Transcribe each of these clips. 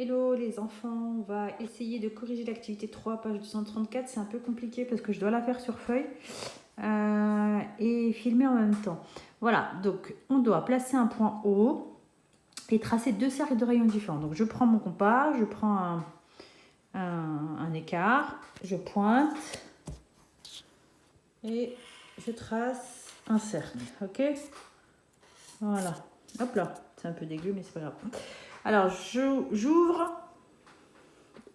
Hello les enfants, on va essayer de corriger l'activité 3, page 234. C'est un peu compliqué parce que je dois la faire sur feuille et filmer en même temps. Voilà, donc on doit placer un point haut et tracer deux cercles de rayons différents. Donc je prends mon compas, je prends un écart, je pointe et je trace un cercle, ok? Voilà, hop là, c'est un peu dégueu mais c'est pas grave. Alors j'ouvre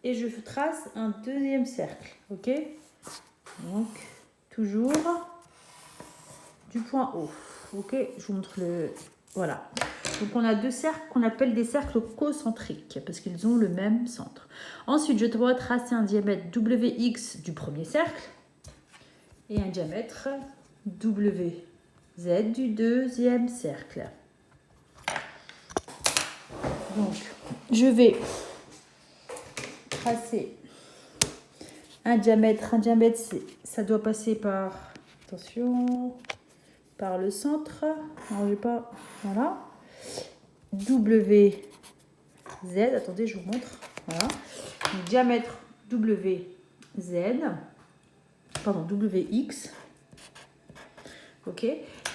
et je trace un deuxième cercle, ok? Donc toujours du point haut, ok? Je vous montre le... Voilà. Donc on a deux cercles qu'on appelle des cercles concentriques parce qu'ils ont le même centre. Ensuite, je dois tracer un diamètre WX du premier cercle et un diamètre WZ du deuxième cercle. Donc, je vais tracer un diamètre. Un diamètre, ça doit passer par, attention, par le centre. Non, j'ai pas, voilà. WZ, attendez, je vous montre. Voilà. Donc, diamètre WZ, pardon, WX. Ok.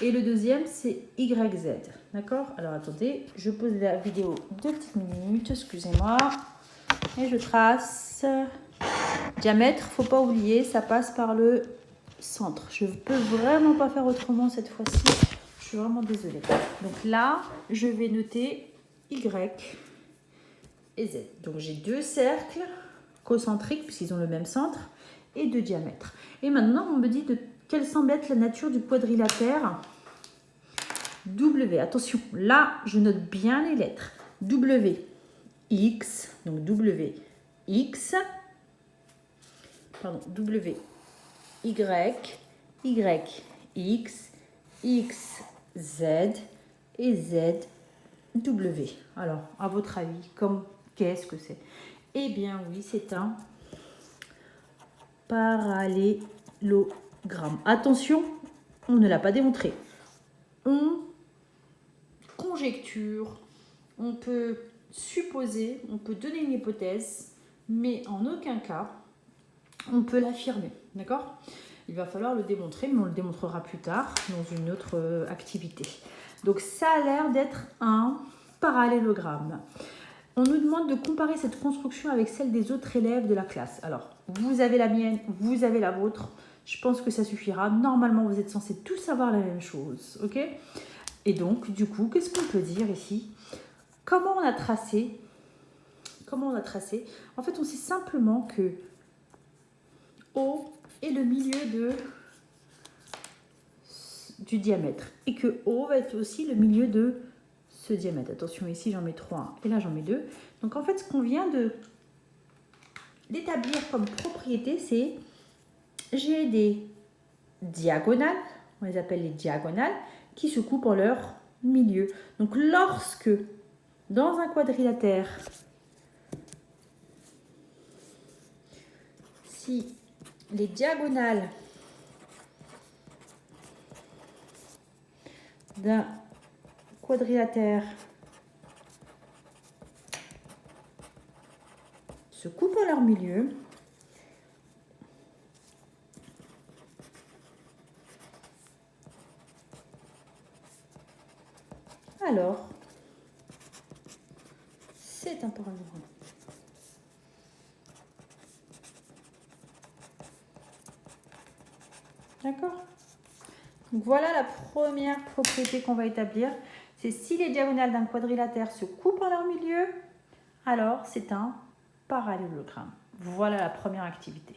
Et le deuxième, c'est YZ. D'accord? Alors, attendez, je pose la vidéo 2 petites minutes, excusez-moi. Et je trace. Diamètre, faut pas oublier, ça passe par le centre. Je ne peux vraiment pas faire autrement cette fois-ci. Je suis vraiment désolée. Donc là, je vais noter Y et Z. Donc j'ai deux cercles concentriques puisqu'ils ont le même centre et deux diamètres. Et maintenant, on me dit de quelle semble être la nature du quadrilatère W. Attention, là, je note bien les lettres. W, X, donc W, X, pardon, W, Y, Y, X, X, Z et Z, W. Alors, à votre avis, qu'est-ce que c'est? Eh bien oui, c'est un parallélogramme. Attention, on ne l'a pas démontré. On conjecture, on peut supposer, on peut donner une hypothèse, mais en aucun cas, on peut l'affirmer, d'accord? Il va falloir le démontrer, mais on le démontrera plus tard dans une autre activité. Donc ça a l'air d'être un parallélogramme. On nous demande de comparer cette construction avec celle des autres élèves de la classe. Alors, vous avez la mienne, vous avez la vôtre. Je pense que ça suffira. Normalement, vous êtes censés tous savoir la même chose, ok? Et donc, du coup, qu'est-ce qu'on peut dire ici? Comment on a tracé? En fait, on sait simplement que O est le milieu du diamètre et que O va être aussi le milieu de ce diamètre. Attention, ici j'en mets 3 et là j'en mets 2. Donc en fait, ce qu'on vient d'établir comme propriété, c'est j'ai des diagonales, on les appelle les diagonales, qui se coupent en leur milieu. Donc lorsque dans un quadrilatère, si les diagonales d'un quadrilatère se coupent en leur milieu, alors c'est un parallélogramme. D'accord? Donc voilà la première propriété qu'on va établir. C'est si les diagonales d'un quadrilatère se coupent en leur milieu, alors c'est un parallélogramme. Voilà la première activité.